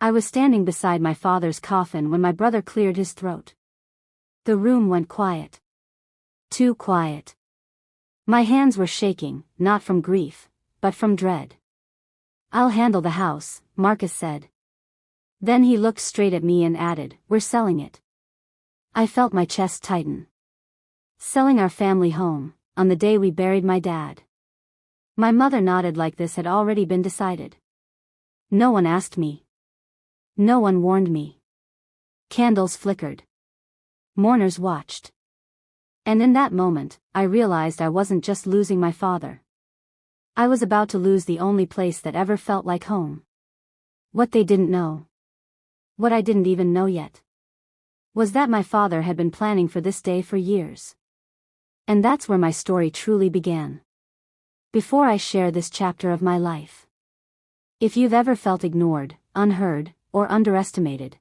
I was standing beside my father's coffin when my brother cleared his throat. The room went quiet. Too quiet. My hands were shaking, not from grief, but from dread. "I'll handle the house," Marcus said. Then he looked straight at me and added, "We're selling it." I felt my chest tighten. Selling our family home, on the day we buried my dad. My mother nodded like this had already been decided. No one asked me. No one warned me. Candles flickered. Mourners watched. And in that moment, I realized I wasn't just losing my father. I was about to lose the only place that ever felt like home. What they didn't know, what I didn't even know yet, was that my father had been planning for this day for years. And that's where my story truly began. Before I share this chapter of my life, if you've ever felt ignored, unheard, or underestimated,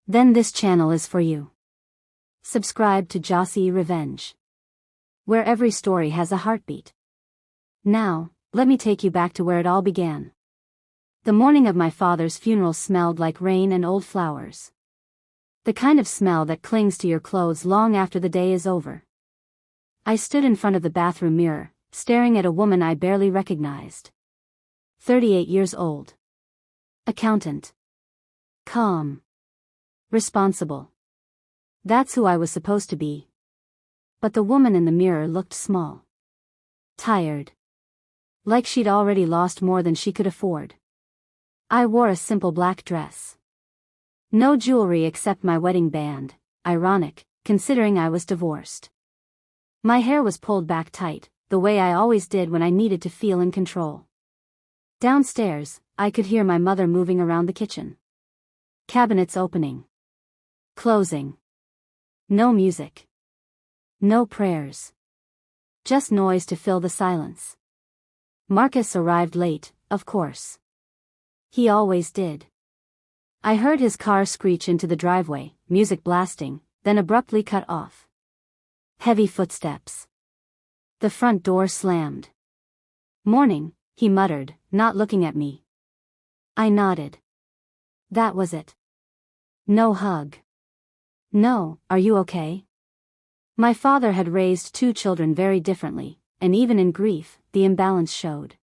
then this channel is for you. Subscribe to Jossy Revenge, where every story has a heartbeat. Now, let me take you back to where it all began. The morning of my father's funeral smelled like rain and old flowers. The kind of smell that clings to your clothes long after the day is over. I stood in front of the bathroom mirror, staring at a woman I barely recognized. 38 years old. Accountant. Calm. Responsible. That's who I was supposed to be. But the woman in the mirror looked small. Tired. Like she'd already lost more than she could afford. I wore a simple black dress. No jewelry except my wedding band, ironic, considering I was divorced. My hair was pulled back tight, the way I always did when I needed to feel in control. Downstairs, I could hear my mother moving around the kitchen. Cabinets opening. Closing. No music. No prayers. Just noise to fill the silence. Marcus arrived late, of course. He always did. I heard his car screech into the driveway, music blasting, then abruptly cut off. Heavy footsteps. The front door slammed. "Morning," he muttered, not looking at me. I nodded. That was it. No hug. No, "Are you okay?" My father had raised two children very differently, and even in grief, the imbalance showed.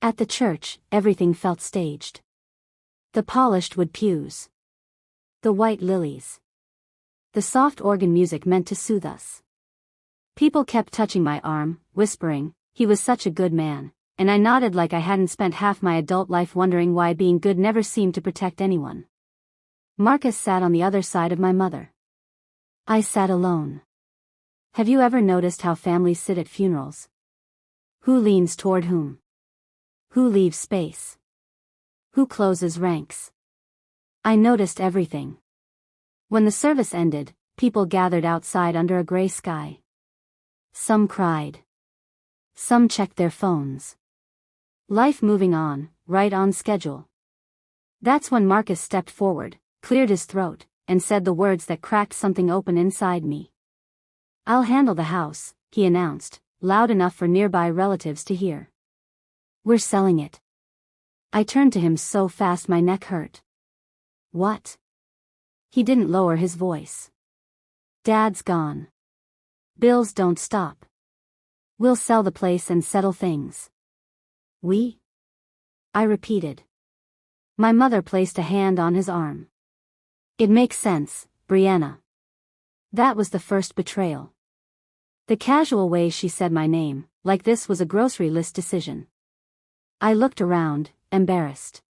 At the church, everything felt staged. The polished wood pews. The white lilies. The soft organ music meant to soothe us. People kept touching my arm, whispering, "He was such a good man," and I nodded like I hadn't spent half my adult life wondering why being good never seemed to protect anyone. Marcus sat on the other side of my mother. I sat alone. Have you ever noticed how families sit at funerals? Who leans toward whom? Who leaves space? Who closes ranks? I noticed everything. When the service ended, people gathered outside under a gray sky. Some cried. Some checked their phones. Life moving on, right on schedule. That's when Marcus stepped forward, cleared his throat, and said the words that cracked something open inside me. "I'll handle the house," he announced, loud enough for nearby relatives to hear. "We're selling it." I turned to him so fast my neck hurt. "What?" He didn't lower his voice. "Dad's gone. Bills don't stop. We'll sell the place and settle things." "We?" I repeated. My mother placed a hand on his arm. "It makes sense, Brianna." That was the first betrayal. The casual way she said my name, like this was a grocery list decision. I looked around, embarrassed.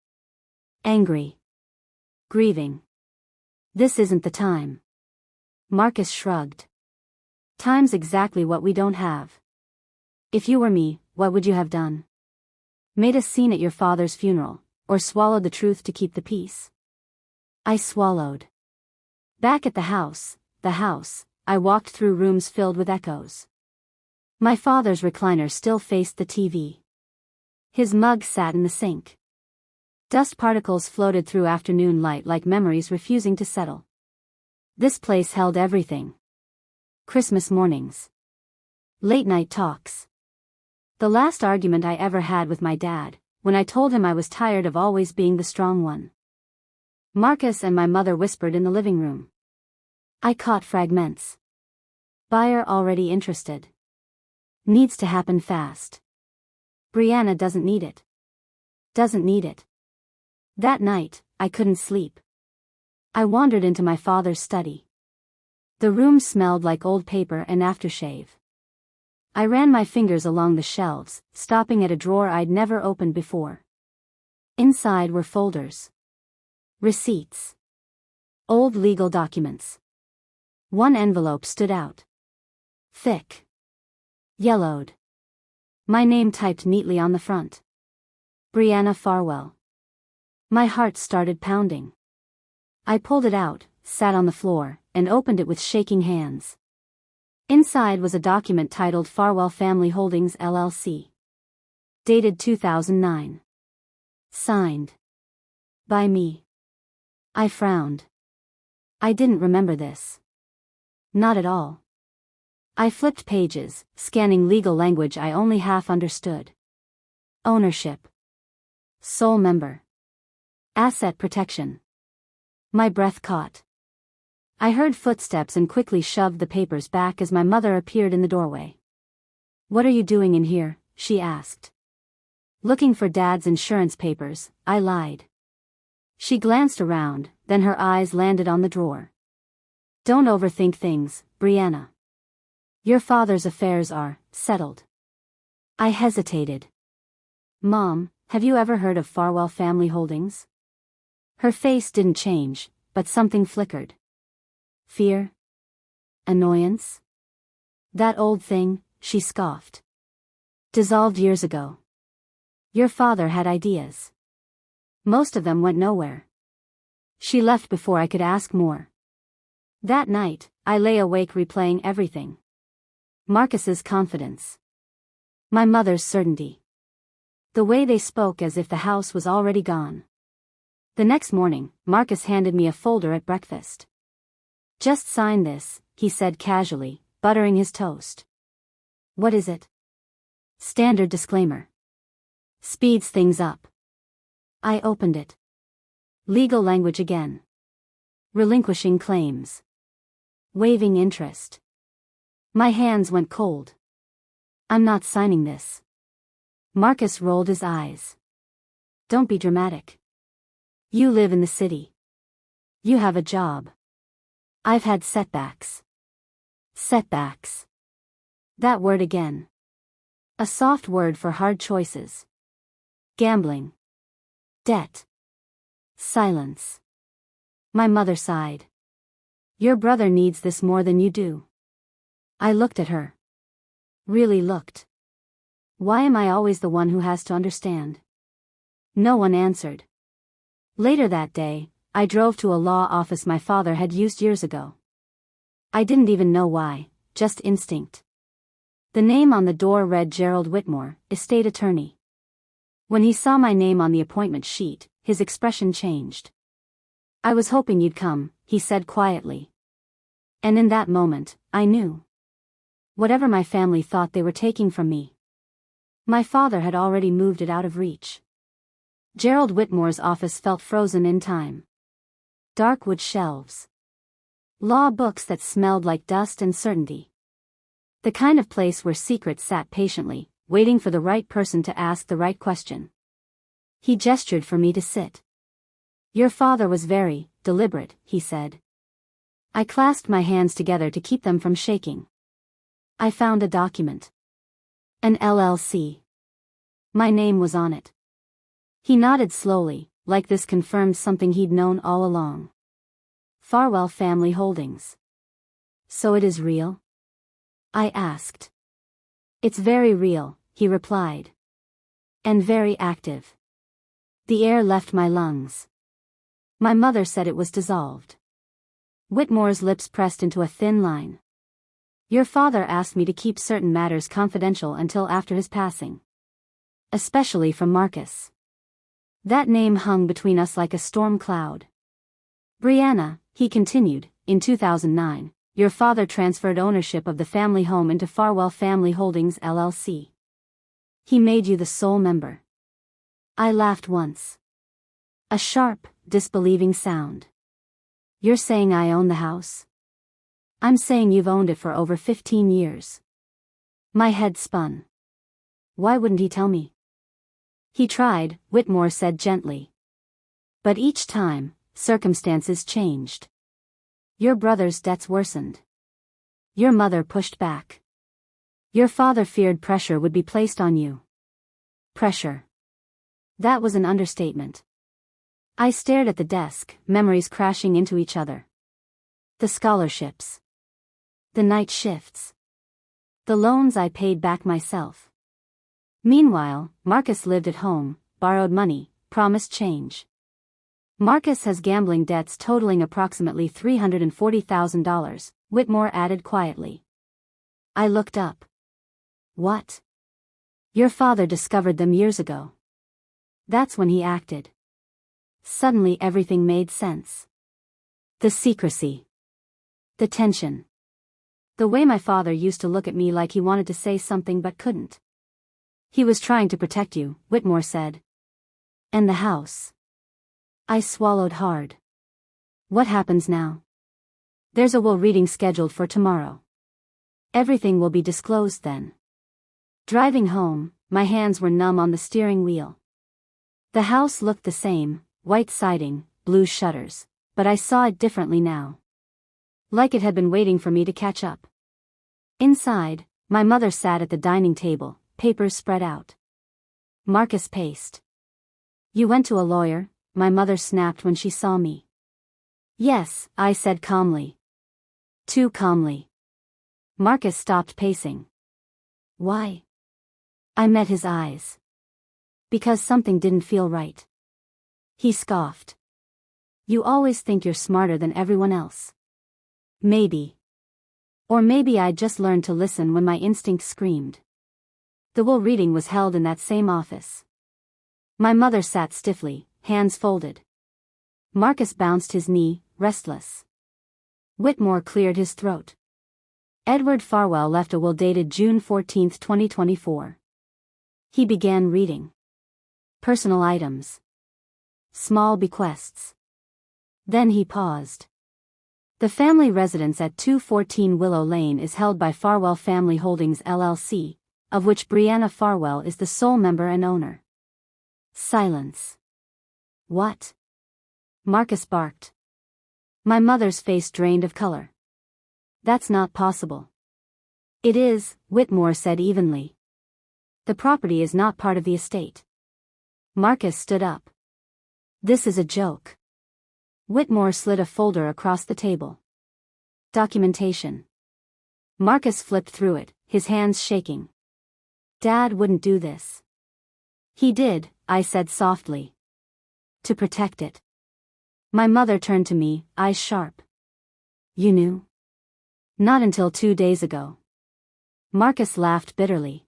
Angry. Grieving. "This isn't the time." Marcus shrugged. "Time's exactly what we don't have. If you were me, what would you have done? Made a scene at your father's funeral, or swallowed the truth to keep the peace?" I swallowed. Back at the house, I walked through rooms filled with echoes. My father's recliner still faced the TV. His mug sat in the sink. Dust particles floated through afternoon light like memories refusing to settle. This place held everything. Christmas mornings. Late night talks. The last argument I ever had with my dad, when I told him I was tired of always being the strong one. Marcus and my mother whispered in the living room. I caught fragments. Buyer already interested. Needs to happen fast. Brianna doesn't need it. Doesn't need it. That night, I couldn't sleep. I wandered into my father's study. The room smelled like old paper and aftershave. I ran my fingers along the shelves, stopping at a drawer I'd never opened before. Inside were folders. Receipts. Old legal documents. One envelope stood out. Thick. Yellowed. My name typed neatly on the front. Brianna Farwell. My heart started pounding. I pulled it out, sat on the floor, and opened it with shaking hands. Inside was a document titled Farwell Family Holdings LLC. Dated 2009. Signed. By me. I frowned. I didn't remember this. Not at all. I flipped pages, scanning legal language I only half understood. Ownership. Sole member. Asset protection. My breath caught. I heard footsteps and quickly shoved the papers back as my mother appeared in the doorway. What are you doing in here? She asked. Looking for Dad's insurance papers, I lied. She glanced around, then her eyes landed on the drawer. Don't overthink things, Brianna. Your father's affairs are settled. I hesitated. Mom, have you ever heard of Farwell Family Holdings? Her face didn't change, but something flickered. Fear? Annoyance? That old thing, she scoffed. Dissolved years ago. Your father had ideas. Most of them went nowhere. She left before I could ask more. That night, I lay awake replaying everything. Marcus's confidence. My mother's certainty. The way they spoke as if the house was already gone. The next morning, Marcus handed me a folder at breakfast. Just sign this, he said casually, buttering his toast. What is it? Standard disclaimer. Speeds things up. I opened it. Legal language again. Relinquishing claims. Waiving interest. My hands went cold. I'm not signing this. Marcus rolled his eyes. Don't be dramatic. You live in the city. You have a job. I've had setbacks. Setbacks. That word again. A soft word for hard choices. Gambling. Debt. Silence. My mother sighed. Your brother needs this more than you do. I looked at her. Really looked. Why am I always the one who has to understand? No one answered. Later that day, I drove to a law office my father had used years ago. I didn't even know why, just instinct. The name on the door read Gerald Whitmore, estate attorney. When he saw my name on the appointment sheet, his expression changed. I was hoping you'd come, he said quietly. And in that moment, I knew. Whatever my family thought they were taking from me, my father had already moved it out of reach. Gerald Whitmore's office felt frozen in time. Dark wood shelves. Law books that smelled like dust and certainty. The kind of place where secrets sat patiently, waiting for the right person to ask the right question. He gestured for me to sit. Your father was very deliberate, he said. I clasped my hands together to keep them from shaking. I found a document. An LLC. My name was on it. He nodded slowly, like this confirmed something he'd known all along. Farwell Family Holdings. So it is real? I asked. It's very real, he replied. And very active. The air left my lungs. My mother said it was dissolved. Whitmore's lips pressed into a thin line. Your father asked me to keep certain matters confidential until after his passing. Especially from Marcus. That name hung between us like a storm cloud. Brianna, he continued, in 2009, your father transferred ownership of the family home into Farwell Family Holdings LLC. He made you the sole member. I laughed once. A sharp, disbelieving sound. You're saying I own the house? I'm saying you've owned it for over 15 years. My head spun. Why wouldn't he tell me? He tried, Whitmore said gently. But each time, circumstances changed. Your brother's debts worsened. Your mother pushed back. Your father feared pressure would be placed on you. Pressure. That was an understatement. I stared at the desk, memories crashing into each other. The scholarships. The night shifts. The loans I paid back myself. Meanwhile, Marcus lived at home, borrowed money, promised change. Marcus has gambling debts totaling approximately $340,000, Whitmore added quietly. I looked up. What? Your father discovered them years ago. That's when he acted. Suddenly everything made sense. The secrecy. The tension. The way my father used to look at me like he wanted to say something but couldn't. He was trying to protect you, Whitmore said. And the house. I swallowed hard. What happens now? There's a will reading scheduled for tomorrow. Everything will be disclosed then. Driving home, my hands were numb on the steering wheel. The house looked the same, white siding, blue shutters, but I saw it differently now. Like it had been waiting for me to catch up. Inside, my mother sat at the dining table, papers spread out. Marcus paced. You went to a lawyer? My mother snapped when she saw me. Yes, I said calmly. Too calmly. Marcus stopped pacing. Why? I met his eyes. Because something didn't feel right. He scoffed. You always think you're smarter than everyone else. Maybe. Or maybe I'd just learned to listen when my instinct screamed. The will reading was held in that same office. My mother sat stiffly, hands folded. Marcus bounced his knee, restless. Whitmore cleared his throat. Edward Farwell left a will dated June 14, 2024. He began reading. Personal items. Small bequests. Then he paused. The family residence at 214 Willow Lane is held by Farwell Family Holdings LLC, of which Brianna Farwell is the sole member and owner. Silence. What? Marcus barked. My mother's face drained of color. That's not possible. It is, Whitmore said evenly. The property is not part of the estate. Marcus stood up. This is a joke. Whitmore slid a folder across the table. Documentation. Marcus flipped through it, his hands shaking. Dad wouldn't do this. He did, I said softly. To protect it. My mother turned to me, eyes sharp. You knew? Not until 2 days ago. Marcus laughed bitterly.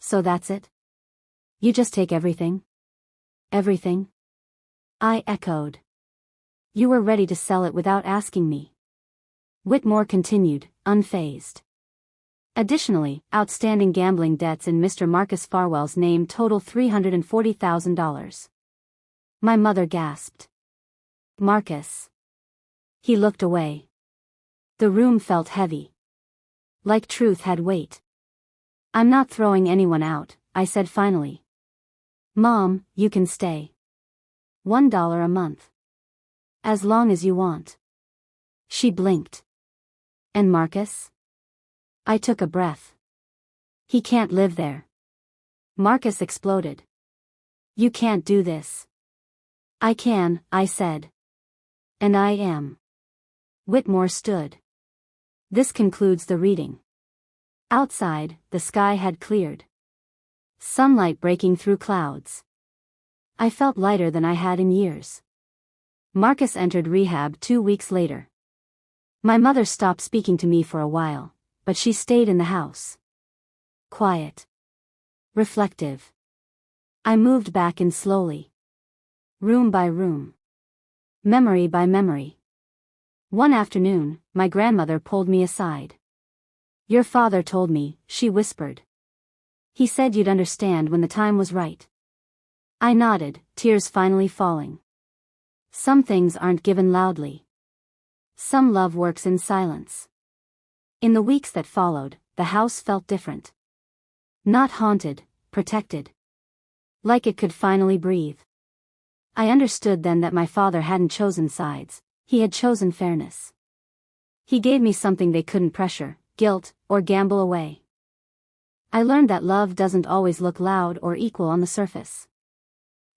So that's it? You just take everything? Everything? I echoed. You were ready to sell it without asking me. Whitmore continued, unfazed. Additionally, outstanding gambling debts in Mr. Marcus Farwell's name total $340,000. My mother gasped. Marcus. He looked away. The room felt heavy. Like truth had weight. I'm not throwing anyone out, I said finally. Mom, you can stay. $1 a month. As long as you want. She blinked. And Marcus? I took a breath. He can't live there. Marcus exploded. You can't do this. I can, I said. And I am. Whitmore stood. This concludes the reading. Outside, the sky had cleared. Sunlight breaking through clouds. I felt lighter than I had in years. Marcus entered rehab 2 weeks later. My mother stopped speaking to me for a while, but she stayed in the house. Quiet. Reflective. I moved back in slowly. Room by room. Memory by memory. One afternoon, my grandmother pulled me aside. Your father told me, she whispered. He said you'd understand when the time was right. I nodded, tears finally falling. Some things aren't given loudly. Some love works in silence. In the weeks that followed, the house felt different. Not haunted, protected. Like it could finally breathe. I understood then that my father hadn't chosen sides, he had chosen fairness. He gave me something they couldn't pressure, guilt, or gamble away. I learned that love doesn't always look loud or equal on the surface.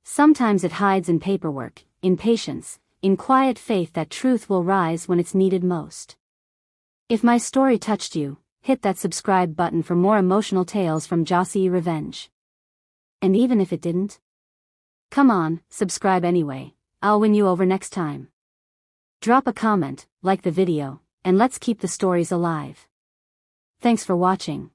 Sometimes it hides in paperwork, in patience, in quiet faith that truth will rise when it's needed most. If my story touched you, hit that subscribe button for more emotional tales from Jossy Revenge. And even if it didn't? Come on, subscribe anyway, I'll win you over next time. Drop a comment, like the video, and let's keep the stories alive. Thanks for watching.